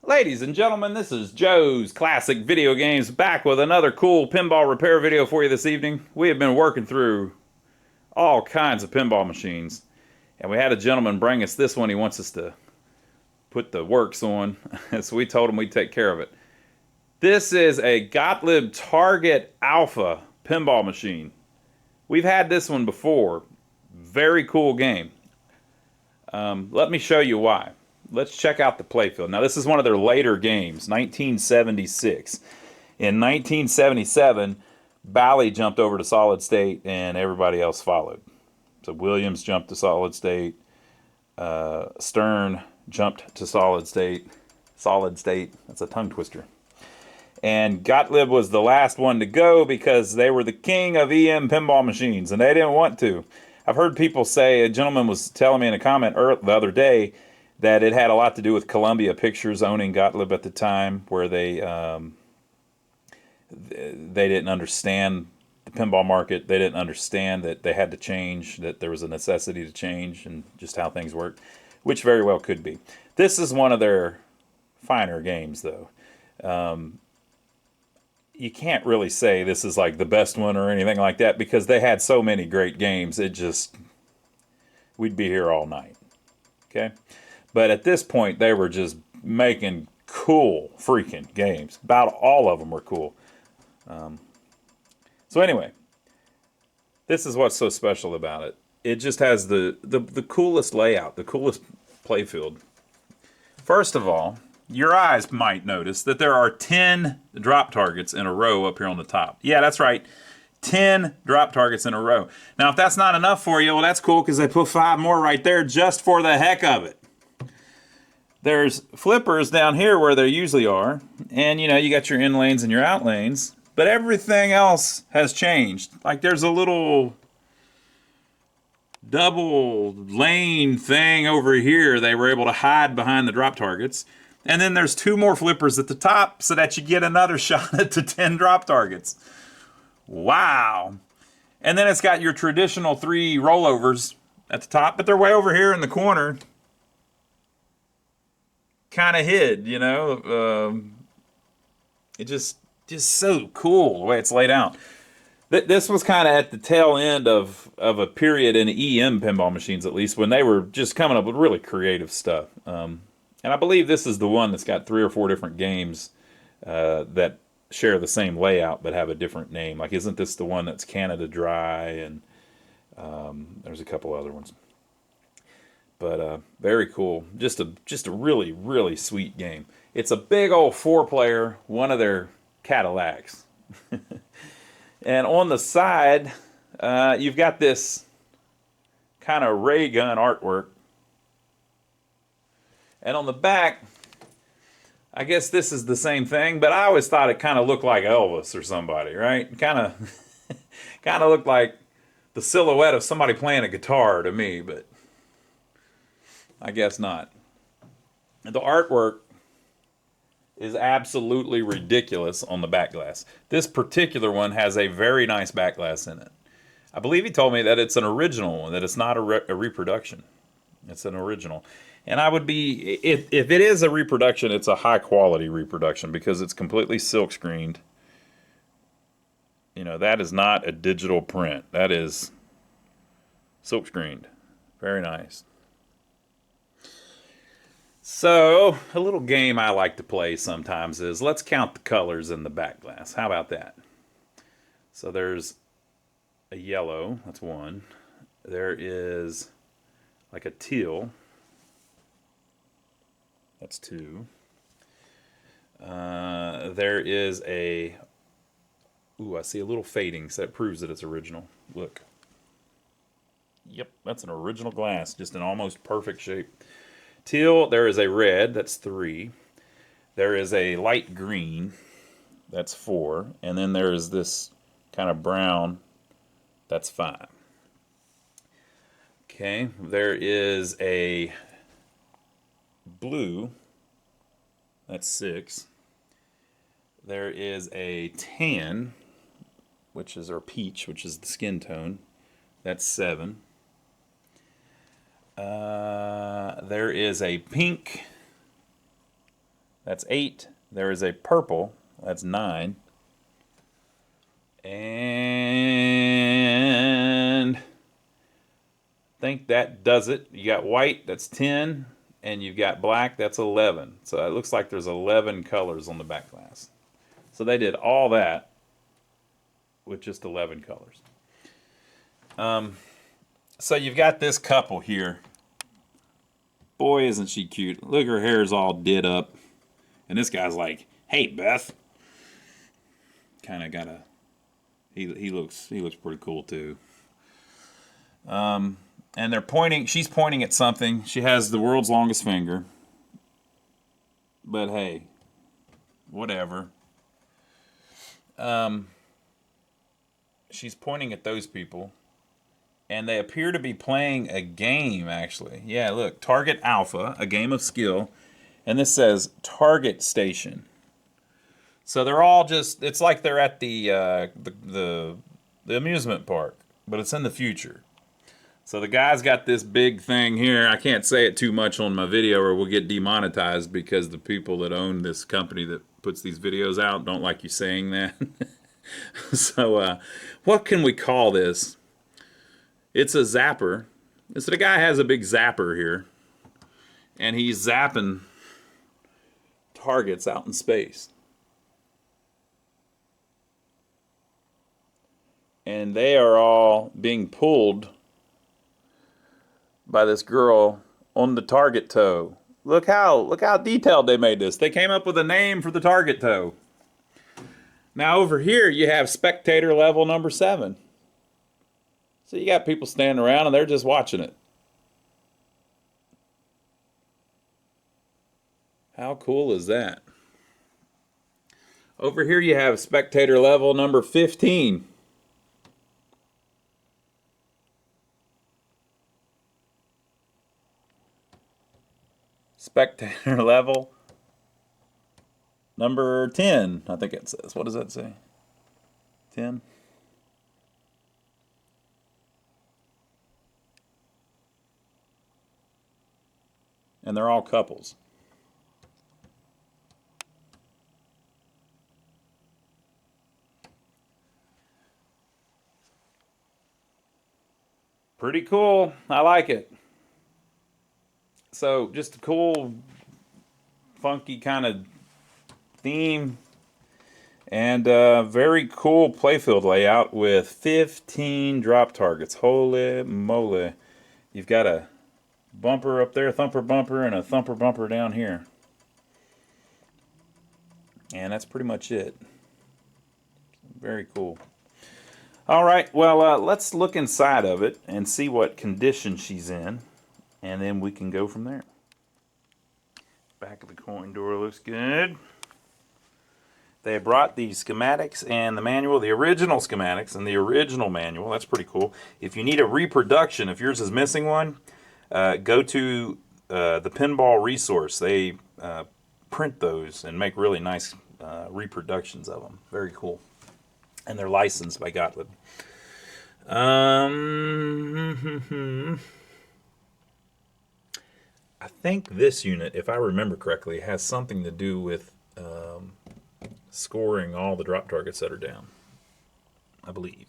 Ladies and gentlemen, this is Joe's Classic Video Games back with another cool pinball repair video for you this evening. We have been working through all kinds of pinball machines, and we had a gentleman bring us this one. He wants us to put the works on, so we told him we'd take care of it. This is a Gottlieb Target Alpha pinball machine. We've had this one before. Very cool game. Let me show you why. Let's check out the playfield. Now, this is one of their later games, 1976. In 1977, Bally jumped over to solid state, and everybody else followed. So Williams jumped to solid state. Stern jumped to solid state. Solid state. That's a tongue twister. And Gottlieb was the last one to go because they were the king of EM pinball machines, and they didn't want to. I've heard people say, a gentleman was telling me in a comment the other day, that it had a lot to do with Columbia Pictures owning Gottlieb at the time, where they didn't understand the pinball market. They didn't understand that they had to change, that there was a necessity to change, and just how things worked, which very well could be. This is one of their finer games, though. You can't really say this is like the best one or anything like that, because they had so many great games. We'd be here all night. Okay? But at this point, they were just making cool freaking games. About all of them were cool. So anyway, this is what's so special about it. It just has the coolest layout, the coolest playfield. First of all, your eyes might notice that there are 10 drop targets in a row up here on the top. Yeah, that's right. 10 drop targets in a row. Now, if that's not enough for you, well, that's cool, because they put 5 more right there just for the heck of it. There's flippers down here where there usually are, and you got your in lanes and your out lanes, but everything else has changed. Like, there's a little double lane thing over here they were able to hide behind the drop targets, and then there's 2 more flippers at the top so that you get another shot at the 10 drop targets. Wow. And then it's got your traditional 3 rollovers at the top, but they're way over here in the corner, kind of hid, it just so cool the way it's laid out. This was kind of at the tail end of a period in EM pinball machines, at least, when they were just coming up with really creative stuff. And I believe this is the one that's got 3 or 4 different games that share the same layout but have a different name. Like, isn't this the one that's Canada Dry? And there's a couple other ones. But very cool. Just a really, really sweet game. It's a big old 4-player, one of their Cadillacs. And on the side, you've got this kind of ray gun artwork. And on the back, I guess this is the same thing, but I always thought it kind of looked like Elvis or somebody, right? Kind of looked like the silhouette of somebody playing a guitar to me, but I guess not. The artwork is absolutely ridiculous on the back glass. This particular one has a very nice back glass in it. I believe he told me that it's an original one, that it's not a reproduction. It's an original. And I would be, if it is a reproduction, it's a high quality reproduction, because it's completely silk screened. That is not a digital print. That is silk screened. Very nice. So, a little game I like to play sometimes is, let's count the colors in the back glass. How about that? So there's a yellow, that's 1. There is like a teal, that's 2. There is I see a little fading, so that proves that it's original. Look. Yep, that's an original glass, just an almost perfect shape. Teal, there is a red, that's 3. There is a light green, that's 4. And then there is this kind of brown, that's 5. Okay, there is a blue, that's 6. There is a tan, or peach, which is the skin tone, that's 7. There is a pink. That's 8. There is a purple. That's 9. And I think that does it. You got white, that's 10. And you've got black, that's 11. So it looks like there's 11 colors on the back glass. So they did all that with just 11 colors. So you've got this couple here. Boy, isn't she cute. Look, her hair's all did up. And this guy's like, hey, Beth. Kind of got a... He looks pretty cool, too. And they're pointing... She's pointing at something. She has the world's longest finger. But, hey. Whatever. She's pointing at those people. And they appear to be playing a game, actually. Yeah, look. Target Alpha, a game of skill. And this says Target Station. So they're all just... It's like they're at the amusement park. But it's in the future. So the guy's got this big thing here. I can't say it too much on my video or we'll get demonetized because the people that own this company that puts these videos out don't like you saying that. So what can we call this? It's a zapper. So the guy has a big zapper here. And he's zapping targets out in space. And they are all being pulled by this girl on the target toe. Look how detailed they made this. They came up with a name for the target toe. Now over here you have spectator level number 7. So you got people standing around and they're just watching it. How cool is that? Over here you have spectator level number 15. Spectator level number 10, I think it says. What does that say? 10? And they're all couples. Pretty cool. I like it. So just a cool, funky kind of theme. And very cool playfield layout with 15 drop targets. Holy moly. You've got a bumper up there, thumper bumper, and a thumper bumper down here. And that's pretty much it. Very cool. All right, well, let's look inside of it and see what condition she's in. And then we can go from there. Back of the coin door looks good. They brought the schematics and the manual, the original schematics and the original manual. That's pretty cool. If you need a reproduction, if yours is missing one, go to the Pinball resource. They print those and make really nice reproductions of them. Very cool. And they're licensed by Gottlieb. I think this unit, if I remember correctly, has something to do with scoring all the drop targets that are down. I believe.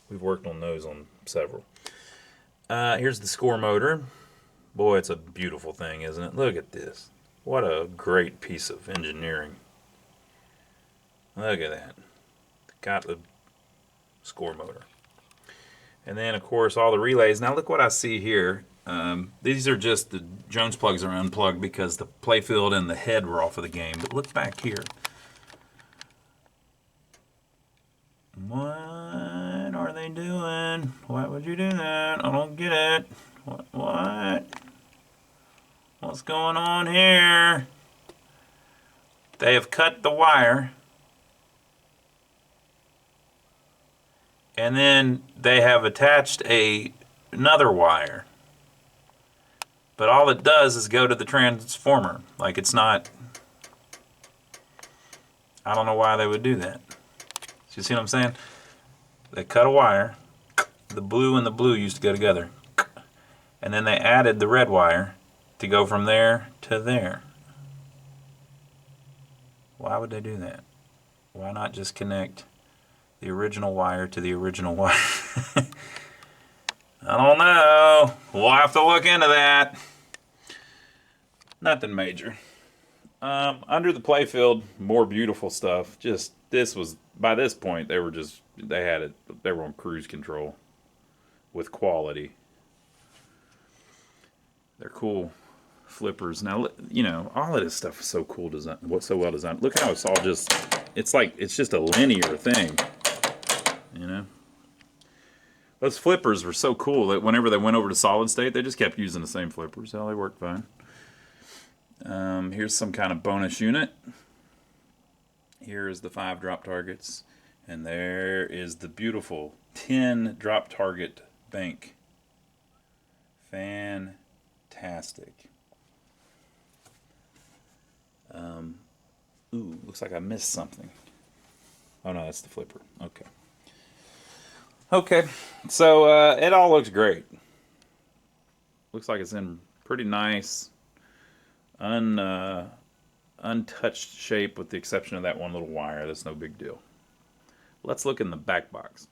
We've worked on those on several. Here's the score motor. Boy, it's a beautiful thing, isn't it? Look at this. What a great piece of engineering. Look at that. The Gottlieb score motor. And then, of course, all the relays. Now, look what I see here. These are just the Jones plugs are unplugged because the playfield and the head were off of the game. But look back here. What are they doing? Why would you do that? I don't get it. What? What's going on here? They have cut the wire. And then they have attached another wire. But all it does is go to the transformer. Like it's not... I don't know why they would do that. You see what I'm saying? They cut a wire. The blue and the blue used to go together. And then they added the red wire to go from there to there. Why would they do that? Why not just connect the original wire to the original wire? I don't know. We'll have to look into that. Nothing major. Under the playfield, more beautiful stuff. Just, this was, by this point, they were on cruise control with quality. They're cool flippers. Now, you know, all of this stuff is so cool designed, so well designed. Look how it's all just, it's just a linear thing, you know? Those flippers were so cool that whenever they went over to solid state, they just kept using the same flippers. Hell, they worked fine. Here's some kind of bonus unit. Here is the 5 drop targets. And there is the beautiful 10 drop target bank. Fantastic. Ooh, looks like I missed something. Oh no, that's the flipper. Okay. Okay, so it all looks great. Looks like it's in pretty nice, untouched shape with the exception of that one little wire. That's no big deal. Let's look in the back box.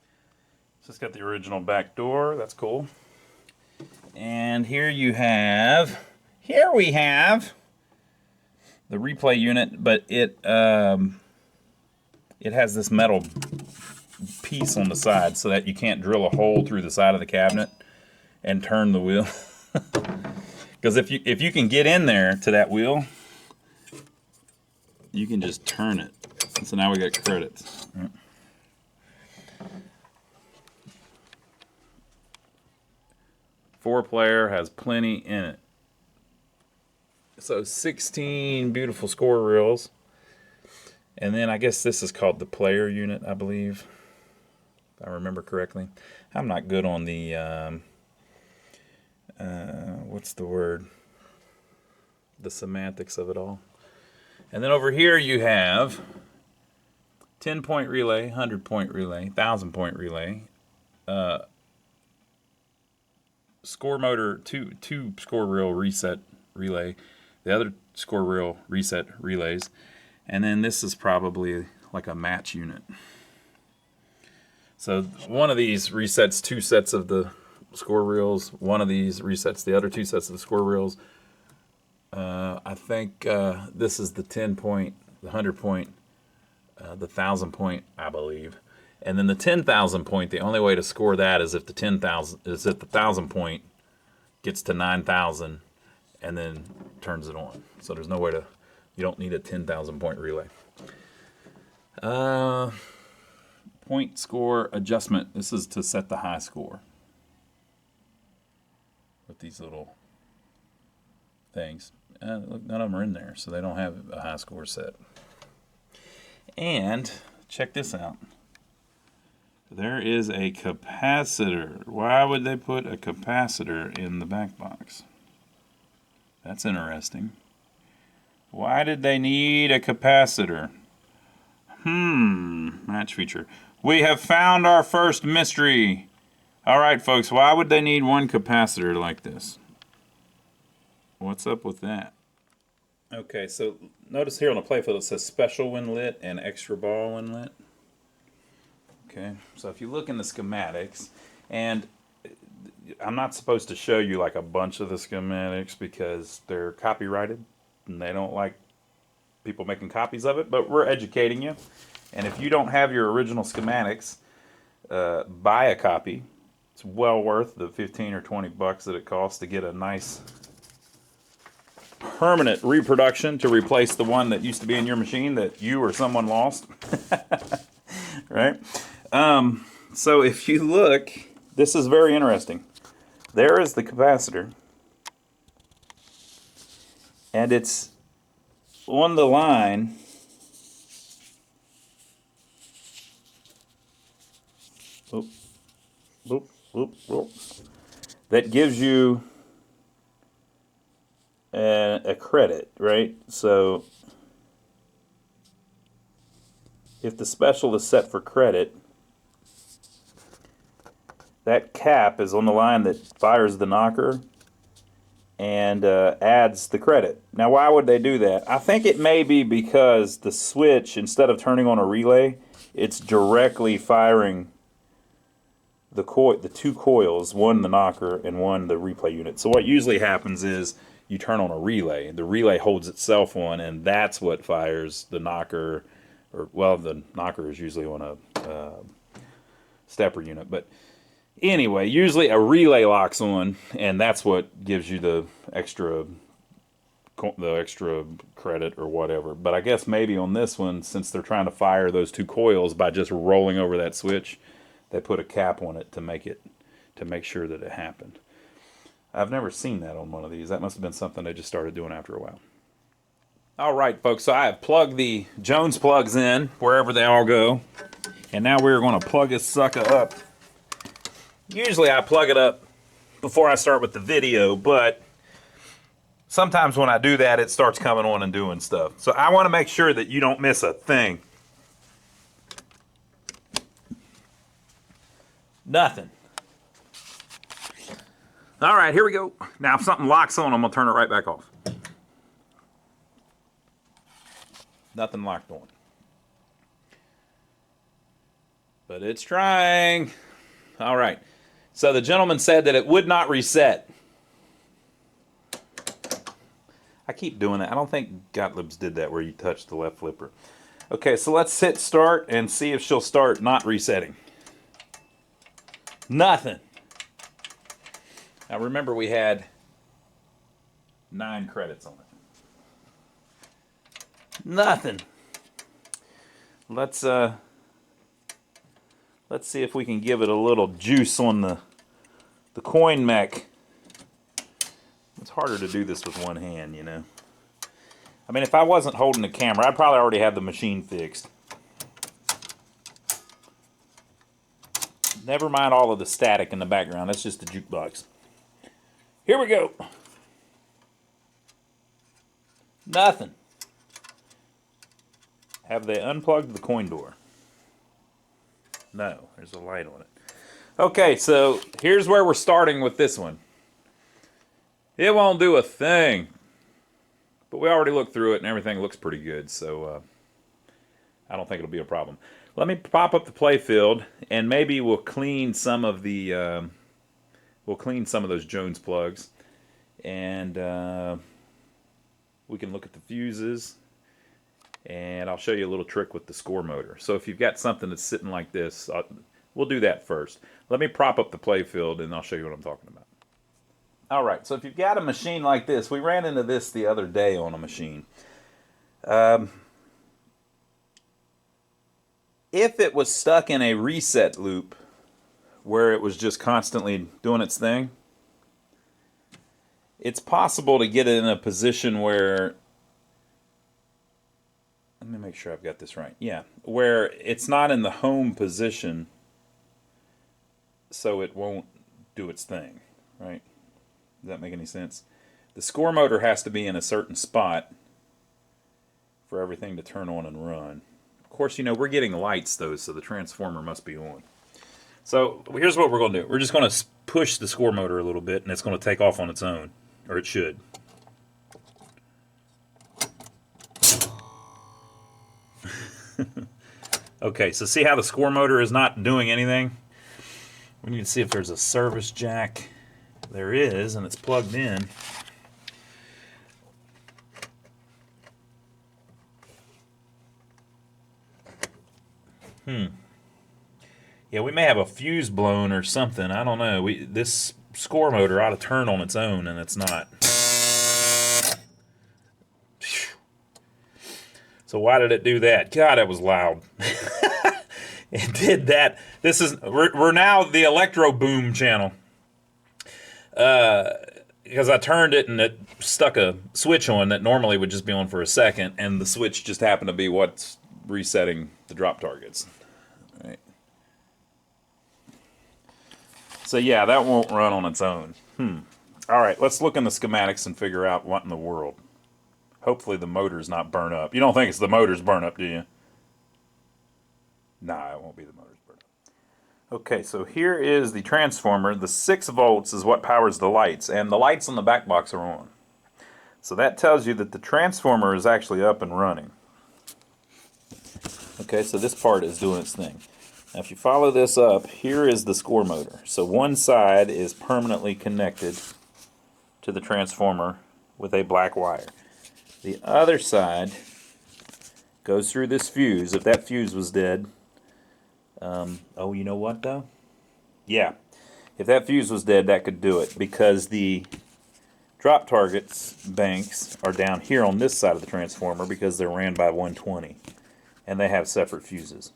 So it's got the original back door. That's cool. And here we have the replay unit, but it has this metal piece on the side so that you can't drill a hole through the side of the cabinet and turn the wheel. Because if you can get in there to that wheel, you can just turn it. So now we got credits. Right. 4-player, has plenty in it. So 16 beautiful score reels. And then I guess this is called the player unit, I believe, if I remember correctly. I'm not good on the, what's the word? The semantics of it all. And then over here you have 10-point relay, 100-point relay, 1,000-point relay, score motor, two score reel reset relay, the other score reel reset relays, and then this is probably like a match unit. So one of these resets 2 sets of the score reels, one of these resets the other 2 sets of the score reels. I think this is the 10-point, the 100-point, the 1,000-point, I believe. And then the 10,000-point, the only way to score that is if the 1,000-point gets to 9,000 and then turns it on. So there's no way to, you don't need a 10,000-point relay. Point score adjustment. This is to set the high score with these little things. Look, none of them are in there, so they don't have a high score set. And check this out. There is a capacitor. Why would they put a capacitor in the back box? That's interesting. Why did they need a capacitor? Match feature. We have found our first mystery. All right, folks, why would they need one capacitor like this? What's up with that? Okay, so notice here on the playfield it says special when lit and extra ball when lit. Okay, so if you look in the schematics, and I'm not supposed to show you like a bunch of the schematics because they're copyrighted and they don't like people making copies of it, but we're educating you. And if you don't have your original schematics, buy a copy. It's well worth the 15 or 20 bucks that it costs to get a nice permanent reproduction to replace the one that used to be in your machine that you or someone lost. Right? So if you look, this is very interesting. There is the capacitor, and it's on the line boop, boop, boop, boop, that gives you a credit, right? So if the special is set for credit, that cap is on the line that fires the knocker, and adds the credit. Now, why would they do that? I think it may be because the switch, instead of turning on a relay, it's directly firing the two coils, one the knocker and one the replay unit. So what usually happens is you turn on a relay. The relay holds itself on, and that's what fires the knocker. Or, well, the knocker is usually on a stepper unit. But anyway, usually a relay locks on, and that's what gives you the extra credit or whatever. But I guess maybe on this one, since they're trying to fire those two coils by just rolling over that switch, they put a cap on it to make sure that it happened. I've never seen that on one of these. That must have been something they just started doing after a while. All right, folks, so I have plugged the Jones plugs in wherever they all go. And now we're going to plug this sucker up. Usually I plug it up before I start with the video, but sometimes when I do that, it starts coming on and doing stuff. So I want to make sure that you don't miss a thing. Nothing. All right, here we go. Now, if something locks on, I'm going to turn it right back off. Nothing locked on. But it's trying. All right. So the gentleman said that it would not reset. I keep doing that. I don't think Gottlieb's did that where you touch the left flipper. Okay, so let's hit start and see if she'll start not resetting. Nothing. Now remember, we had 9 credits on it. Nothing. Let's see if we can give it a little juice on the coin mech. It's harder to do this with one hand, you know. I mean, if I wasn't holding the camera, I'd probably already have the machine fixed. Never mind all of the static in the background. That's just the jukebox. Here we go. Nothing. Have they unplugged the coin door? No, there's a light on it. Okay, so here's where we're starting with this one. It won't do a thing. But we already looked through it and everything looks pretty good, so I don't think it'll be a problem. Let me pop up the playfield and maybe we'll clean some of the those Jones plugs, and we can look at the fuses, and I'll show you a little trick with the score motor. So if you've got something that's sitting like this, we'll do that first. Let me prop up the playfield and I'll show you what I'm talking about. All right, so if you've got a machine like this, we ran into this the other day on a machine. If it was stuck in a reset loop where it was just constantly doing its thing, it's possible to get it in a position where, let me make sure I've got this right. Yeah, where it's not in the home position, so it won't do its thing, right? Does that make any sense? The score motor has to be in a certain spot for everything to turn on and run. Of course, you know, we're getting lights, though, so the transformer must be on. So here's what we're going to do. We're just going to push the score motor a little bit, and it's going to take off on its own. Or it should. Okay, so see how the score motor is not doing anything? We need to see if there's a service jack. There is, and it's plugged in. Yeah, we may have a fuse blown or something. I don't know. This score motor ought to turn on its own, and it's not. So why did it do that? God, that was loud. It did that. We're now the Electro Boom channel. Because I turned it and it stuck a switch on that normally would just be on for a second, and the switch just happened to be what's resetting the drop targets. Right. So yeah, that won't run on its own. All right, let's look in the schematics and figure out what in the world. Hopefully the motor's not burnt up. You don't think it's the motor's burnt up, do you? Nah, it won't be the motor's burnt up. Okay, so here is the transformer. The 6 volts is what powers the lights, and the lights on the back box are on. So that tells you that the transformer is actually up and running. Okay, so this part is doing its thing. Now if you follow this up, here is the score motor. So one side is permanently connected to the transformer with a black wire. The other side goes through this fuse. If that fuse was dead, oh, you know what though? Yeah, if that fuse was dead, that could do it, because the drop targets banks are down here on this side of the transformer because they're ran by 120, and they have separate fuses.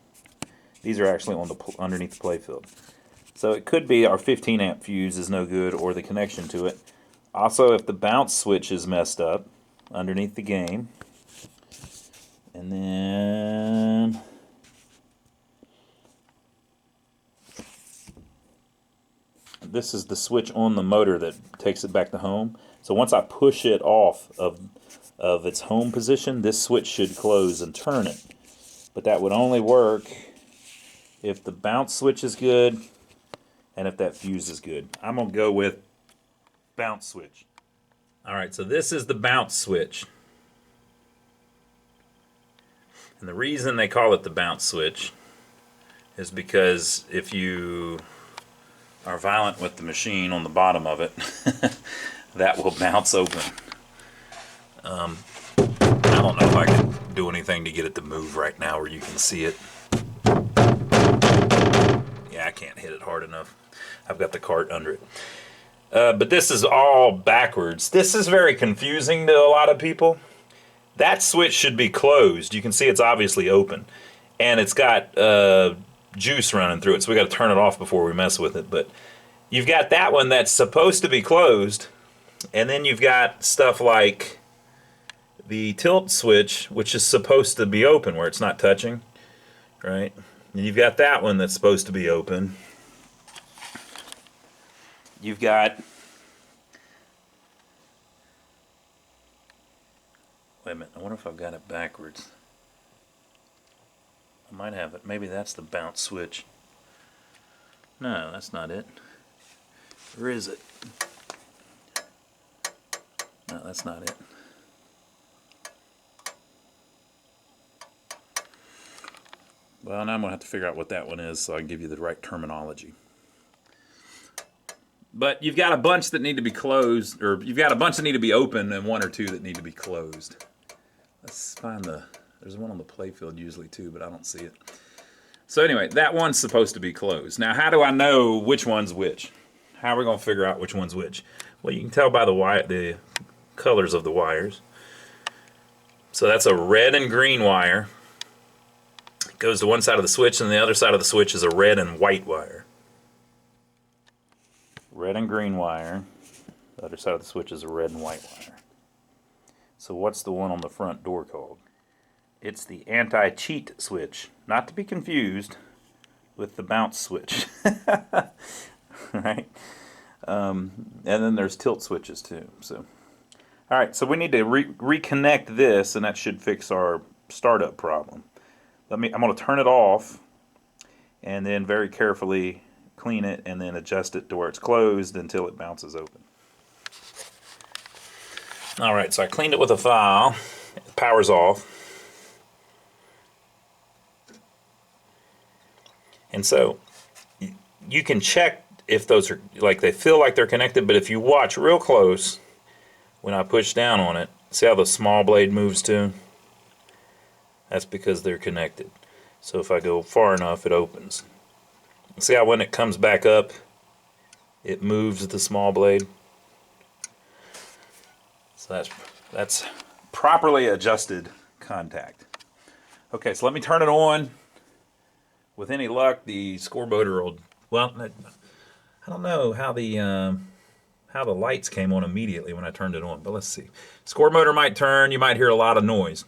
These are actually on the underneath the playfield. So it could be our 15 amp fuse is no good, or the connection to it. Also, if the bounce switch is messed up underneath the game, and then this is the switch on the motor that takes it back to home. So once I push it off of its home position, this switch should close and turn it. But that would only work if the bounce switch is good and if that fuse is good. I'm going to go with bounce switch. Alright, so this is the bounce switch. And the reason they call it the bounce switch is because if you are violent with the machine on the bottom of it, that will bounce open. I don't know if I can do anything to get it to move right now where you can see it. Yeah, I can't hit it hard enough. I've got the cart under it. But this is all backwards. This is very confusing to a lot of people. That switch should be closed. You can see it's obviously open. And it's got juice running through it, so we got to turn it off before we mess with it. But you've got that one that's supposed to be closed, and then you've got stuff like the tilt switch, which is supposed to be open where it's not touching, right? And you've got that one that's supposed to be open. You've got, wait a minute, I wonder if I've got it backwards. I might have it. Maybe that's the bounce switch. No, that's not it. Where is it? No, that's not it. Well, now I'm going to have to figure out what that one is so I can give you the right terminology. But you've got a bunch that need to be closed, or you've got a bunch that need to be open and one or two that need to be closed. Let's find there's one on the playfield usually too, but I don't see it. So anyway, that one's supposed to be closed. Now, how do I know which one's which? How are we going to figure out which one's which? Well, you can tell by the colors of the wires. So that's a red and green wire. It goes to one side of the switch, and the other side of the switch is a red and white wire. Red and green wire. The other side of the switch is a red and white wire. So what's the one on the front door called? It's the anti-cheat switch. Not to be confused with the bounce switch. Right? And then there's tilt switches too. So, all right, so we need to reconnect this, and that should fix our startup problem. I'm going to turn it off, and then very carefully clean it, and then adjust it to where it's closed until it bounces open. All right, so I cleaned it with a file. The power's off. And so you can check if those are, like, they feel like they're connected, but if you watch real close, when I push down on it, see how the small blade moves too? That's because they're connected. So if I go far enough, it opens. See how when it comes back up, it moves the small blade? So that's properly adjusted contact. Okay, so let me turn it on. With any luck, the score motor will, well, I don't know how the lights came on immediately when I turned it on, but let's see. Score motor might turn, you might hear a lot of noise.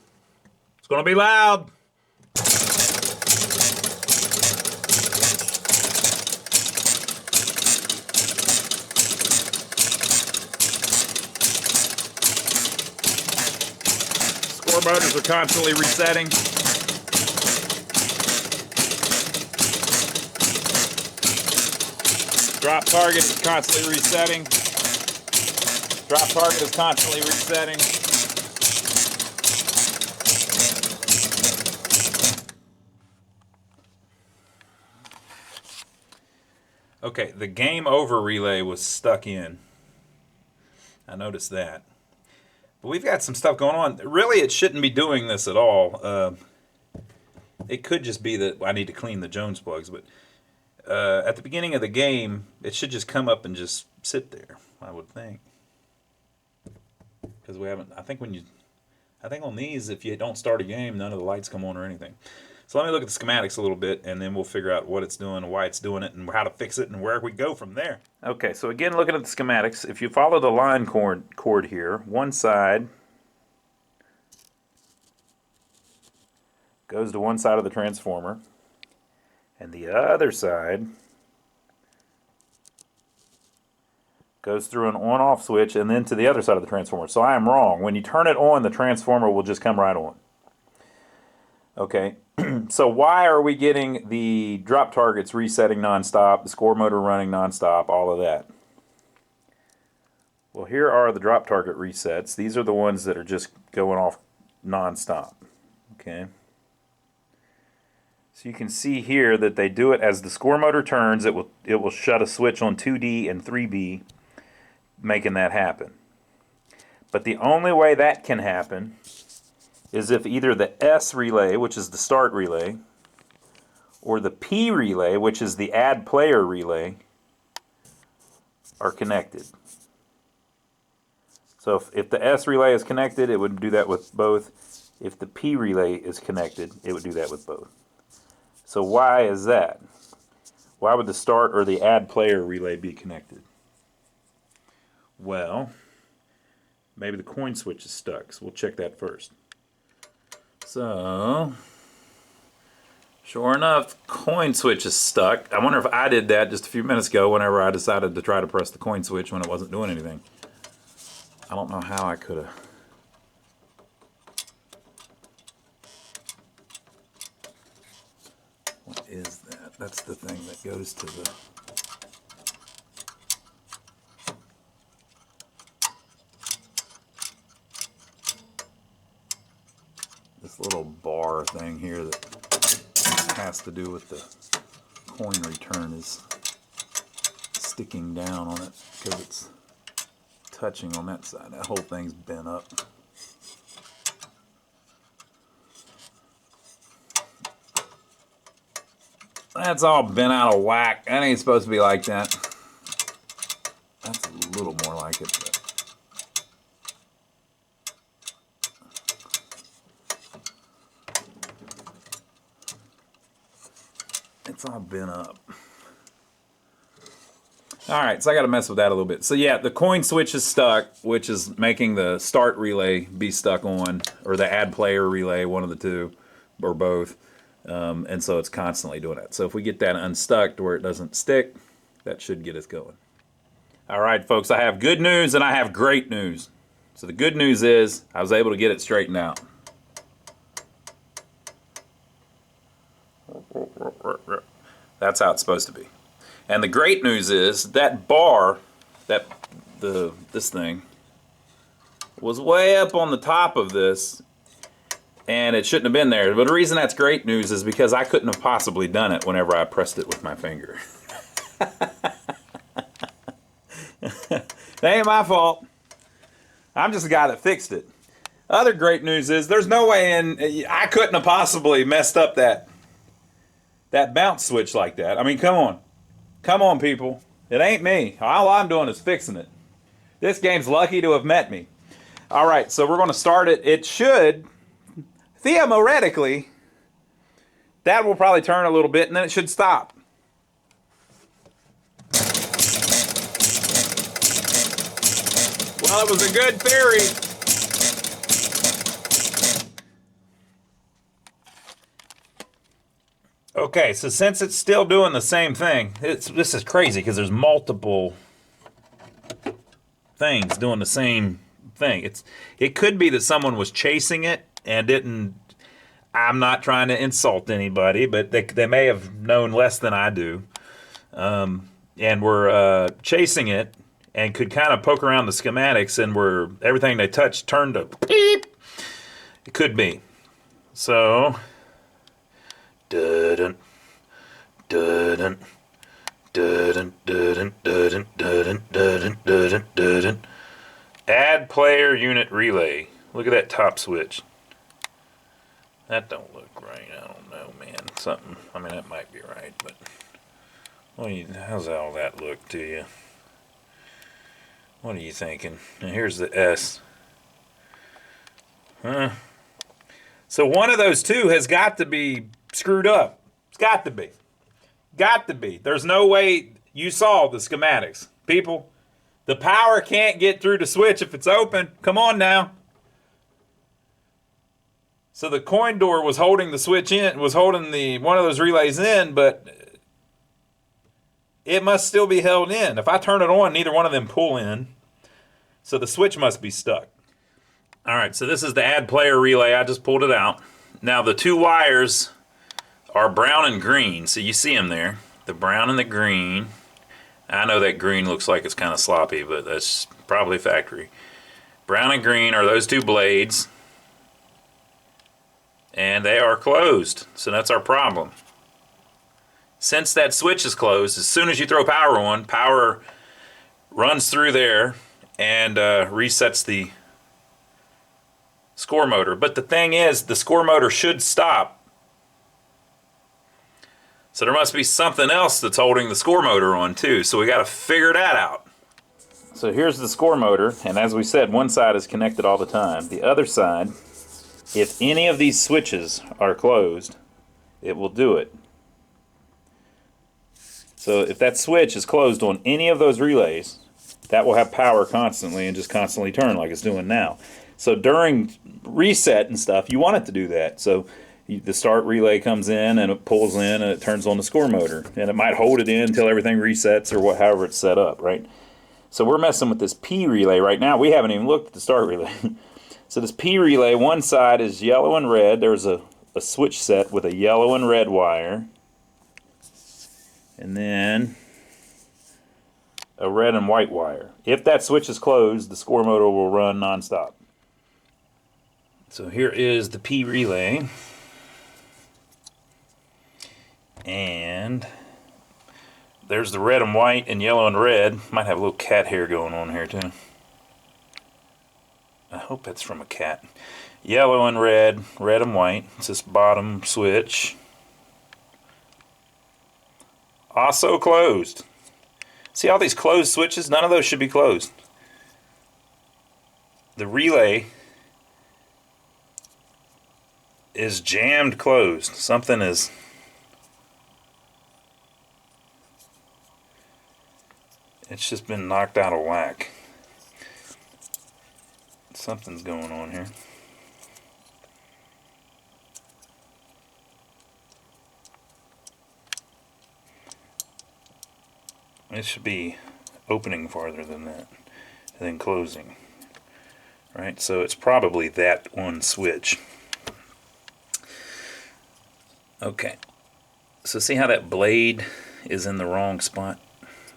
It's going to be loud. Score motors are constantly resetting. Drop target is constantly resetting. Drop target is constantly resetting. Okay, the game over relay was stuck in. I noticed that. But we've got some stuff going on. Really, it shouldn't be doing this at all. It could just be that I need to clean the Jones plugs, but at the beginning of the game, it should just come up and just sit there, I would think. Because we haven't, I think on these, if you don't start a game, none of the lights come on or anything. So let me look at the schematics a little bit, and then we'll figure out what it's doing, why it's doing it, and how to fix it, and where we go from there. Okay, so again, looking at the schematics, if you follow the line cord here, one side goes to one side of the transformer, and the other side goes through an on-off switch and then to the other side of the transformer. So I am wrong. When you turn it on, the transformer will just come right on. Okay, so why are we getting the drop targets resetting nonstop, the score motor running nonstop, all of that? Well, here are the drop target resets. These are the ones that are just going off nonstop. Okay. So you can see here that they do it as the score motor turns. It will shut a switch on 2D and 3B, making that happen. But the only way that can happen is if either the S relay, which is the start relay, or the P relay, which is the add player relay, are connected. So if the S relay is connected, it would do that with both. If the P relay is connected, it would do that with both. So why is that? Why would the start or the add player relay be connected? Well, maybe the coin switch is stuck, so we'll check that first. So, sure enough, the coin switch is stuck. I wonder if I did that just a few minutes ago whenever I decided to try to press the coin switch when it wasn't doing anything. I don't know how I could have. What is that? That's the thing that goes to the... this little bar thing here that has to do with the coin return is sticking down on it because it's touching on that side. That whole thing's bent up. That's all bent out of whack. That ain't supposed to be like that. That's a little more like it, but it's all bent up. Alright, so I got to mess with that a little bit. So yeah, the coin switch is stuck, which is making the start relay be stuck on, or the add player relay, one of the two, or both. And so it's constantly doing that. So if we get that unstuck to where it doesn't stick, that should get us going. Alright folks, I have good news and I have great news. So the good news is I was able to get it straightened out. That's how it's supposed to be. And the great news is that bar, this thing, was way up on the top of this, and it shouldn't have been there. But the reason that's great news is because I couldn't have possibly done it whenever I pressed it with my finger. That ain't my fault. I'm just the guy that fixed it. Other great news is there's no way I couldn't have possibly messed up that bounce switch like that. I mean, come on. Come on, people. It ain't me. All I'm doing is fixing it. This game's lucky to have met me. All right, so we're going to start it. It should, theoretically, that will probably turn a little bit, and then it should stop. Well, it was a good theory. Okay, so since it's still doing the same thing, this is crazy because there's multiple things doing the same thing. It could be that someone was chasing it and didn't. I'm not trying to insult anybody, but they may have known less than I do. and were chasing it and could kind of poke around the schematics and were everything they touched turned to beep. It could be. So, dun dun dun dun dun dun dun dun. Add player unit relay. Look at that top switch. That don't look right. I don't know, man. Something. I mean, that might be right, but how's all that look to you? What are you thinking? And here's the S. Huh? So one of those two has got to be screwed up. It's got to be. Got to be. There's no way. You saw the schematics. People, the power can't get through the switch if it's open. Come on now. So the coin door was holding the switch in, was holding the one of those relays in, but it must still be held in. If I turn it on, neither one of them pull in. So the switch must be stuck. All right, so this is the add player relay. I just pulled it out. Now the two wires are brown and green, so you see them there. The brown and the green. I know that green looks like it's kind of sloppy, but that's probably factory. Brown and green are those two blades. And they are closed, so that's our problem. Since that switch is closed, as soon as you throw power on, power runs through there and resets the score motor. But the thing is, the score motor should stop. So there must be something else that's holding the score motor on too, so we got to figure that out. So here's the score motor, and as we said, one side is connected all the time. The other side, if any of these switches are closed, it will do it. So if that switch is closed on any of those relays, that will have power constantly and just constantly turn like it's doing now. So during reset and stuff, you want it to do that. So the start relay comes in and it pulls in and it turns on the score motor. And it might hold it in until everything resets or however it's set up, right? So we're messing with this P relay right now. We haven't even looked at the start relay. So this P relay, one side is yellow and red. There's a switch set with a yellow and red wire. And then a red and white wire. If that switch is closed, the score motor will run nonstop. So here is the P relay. And there's the red and white and yellow and red. Might have a little cat hair going on here too. I hope that's from a cat. Yellow and red, red and white. It's this bottom switch. Also closed. See all these closed switches? None of those should be closed. The relay is jammed closed. Something is... It's just been knocked out of whack. Something's going on here. It should be opening farther than that, and then closing. Right, so it's probably that one switch. Okay, so see how that blade is in the wrong spot?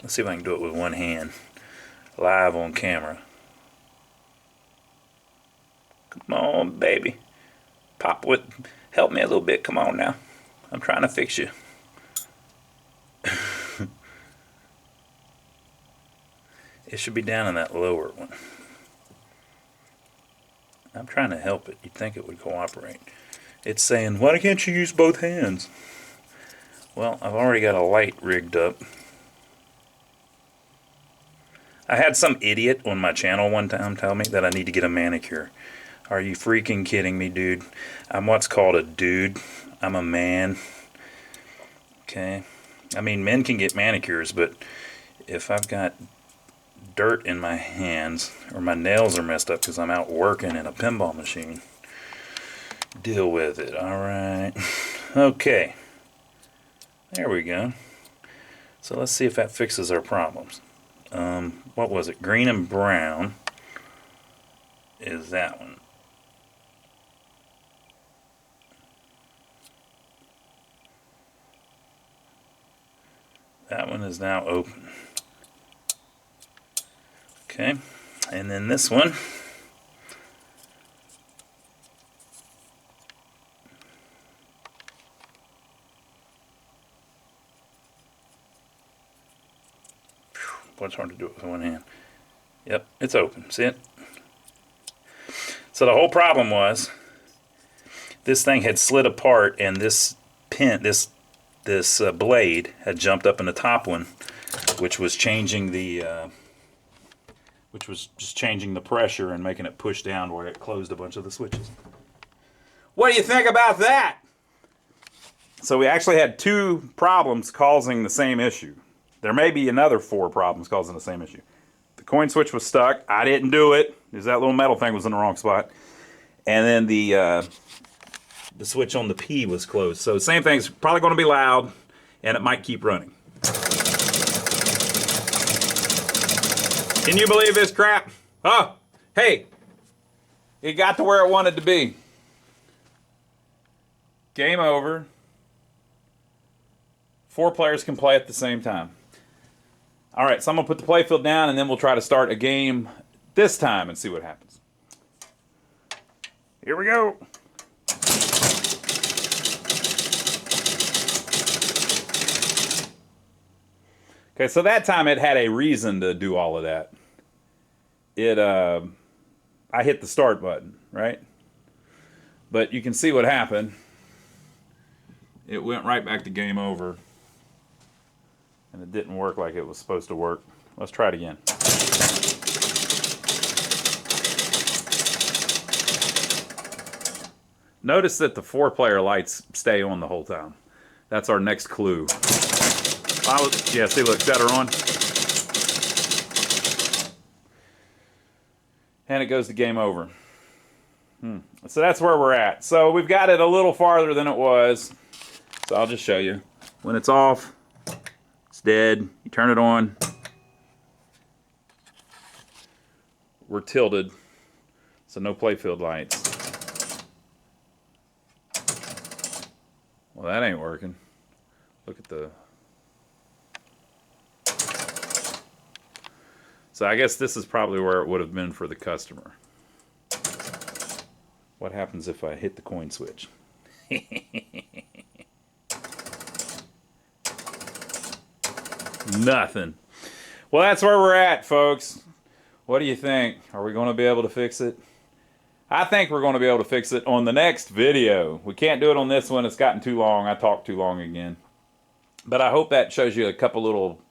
Let's see if I can do it with one hand, live on camera. Come on, baby. Help me a little bit, come on now. I'm trying to fix you. It should be down in that lower one. I'm trying to help it. You'd think it would cooperate. It's saying, why can't you use both hands? Well, I've already got a light rigged up. I had some idiot on my channel one time tell me that I need to get a manicure. Are you freaking kidding me, dude? I'm what's called a dude. I'm a man. Okay? I mean, men can get manicures, but if I've got dirt in my hands, or my nails are messed up because I'm out working in a pinball machine, deal with it. Alright. Okay. There we go. So let's see if that fixes our problems. What was it? Green and brown is that one. That one is now open. Okay, and then this one. Boy, it's hard to do it with one hand. Yep, it's open. See it? So the whole problem was this thing had slid apart, and this pin, this blade had jumped up in the top one, which was changing the which was just changing the pressure and making it push down where it closed a bunch of the switches. What do you think about that? So we actually had 2 problems causing the same issue. There may be another 4 problems causing the same issue. The coin switch was stuck. I didn't do it, because that little metal thing was in the wrong spot. And then the switch on the P was closed. So same thing's probably going to be loud, and it might keep running. Can you believe this crap? Oh, hey, it got to where it wanted to be. Game over. 4 players can play at the same time. All right, so I'm going to put the playfield down, and then we'll try to start a game this time and see what happens. Here we go. Okay, so that time it had a reason to do all of that. I hit the start button, right? But you can see what happened. It went right back to game over. And it didn't work like it was supposed to work. Let's try it again. Notice that the 4-player lights stay on the whole time. That's our next clue. Yeah, see, look, better on. And it goes to game over. So that's where we're at. So we've got it a little farther than it was. So I'll just show you. When it's off, it's dead. You turn it on. We're tilted. So no playfield lights. Well, that ain't working. Look at the... So I guess this is probably where it would have been for the customer. What happens if I hit the coin switch? Nothing. Well, that's where we're at, folks. What do you think? Are we going to be able to fix it? I think we're going to be able to fix it on the next video. We can't do it on this one. It's gotten too long. I talked too long again. But I hope that shows you a couple little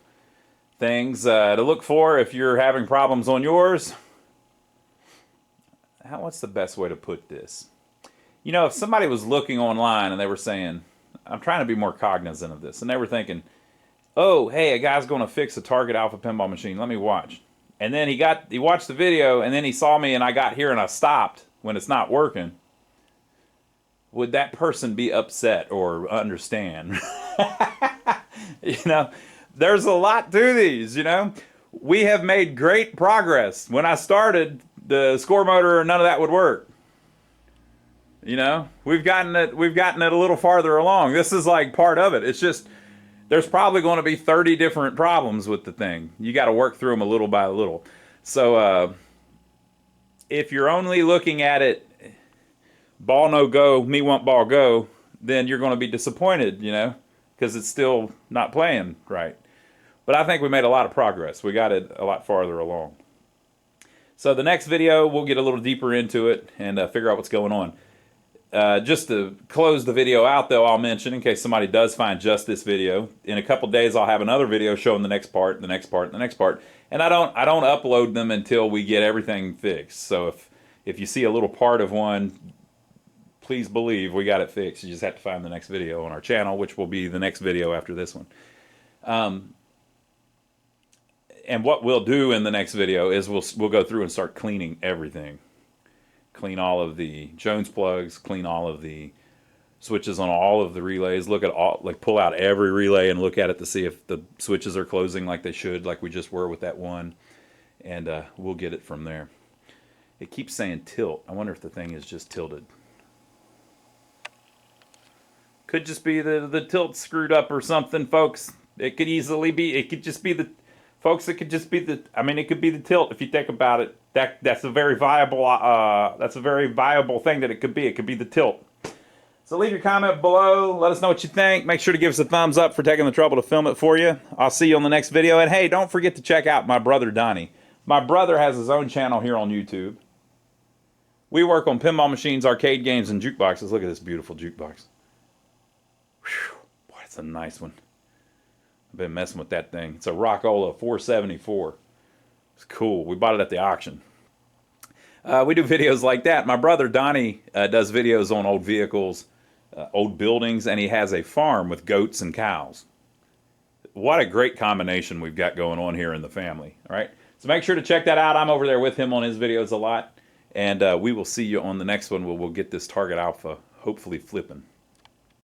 things to look for if you're having problems on yours. What's the best way to put this? You know, if somebody was looking online and they were saying, I'm trying to be more cognizant of this, and they were thinking, oh, hey, a guy's going to fix a Target Alpha pinball machine. Let me watch. And then he watched the video, and then he saw me, and I got here and I stopped when it's not working. Would that person be upset or understand? You know, there's a lot to these, you know. We have made great progress. When I started, the score motor, none of that would work. You know, we've gotten it a little farther along. This is like part of it. It's just, there's probably going to be 30 different problems with the thing. You got to work through them a little by little. So if you're only looking at it, ball no go, me want ball go, then you're going to be disappointed, you know, because it's still not playing right. But I think we made a lot of progress. We got it a lot farther along. So the next video, we'll get a little deeper into it and figure out what's going on. Just to close the video out, though, I'll mention, in case somebody does find just this video, in a couple days I'll have another video showing the next part, the next part, the next part. And I don't upload them until we get everything fixed. So if you see a little part of one, please believe we got it fixed. You just have to find the next video on our channel, which will be the next video after this one. And what we'll do in the next video is we'll go through and start cleaning everything. Clean all of the Jones plugs, clean all of the switches on all of the relays, look at all, like pull out every relay and look at it to see if the switches are closing like they should, like we just were with that one. And we'll get it from there. It keeps saying tilt. I wonder if the thing is just tilted. Could just be the tilt screwed up or something, folks. It could easily be. It could just be the, folks. It could just be the. I mean, it could be the tilt if you think about it. That's a very viable. That's a very viable thing that it could be. It could be the tilt. So leave your comment below. Let us know what you think. Make sure to give us a thumbs up for taking the trouble to film it for you. I'll see you on the next video. And hey, don't forget to check out my brother Donnie. My brother has his own channel here on YouTube. We work on pinball machines, arcade games, and jukeboxes. Look at this beautiful jukebox. Whew, boy, it's a nice one. I've been messing with that thing. It's a Rockola 474. It's cool. We bought it at the auction. We do videos like that. My brother Donnie does videos on old vehicles, old buildings, and he has a farm with goats and cows. What a great combination we've got going on here in the family. All right, so make sure to check that out. I'm over there with him on his videos a lot, and we will see you on the next one where we'll get this Target Alpha hopefully flipping.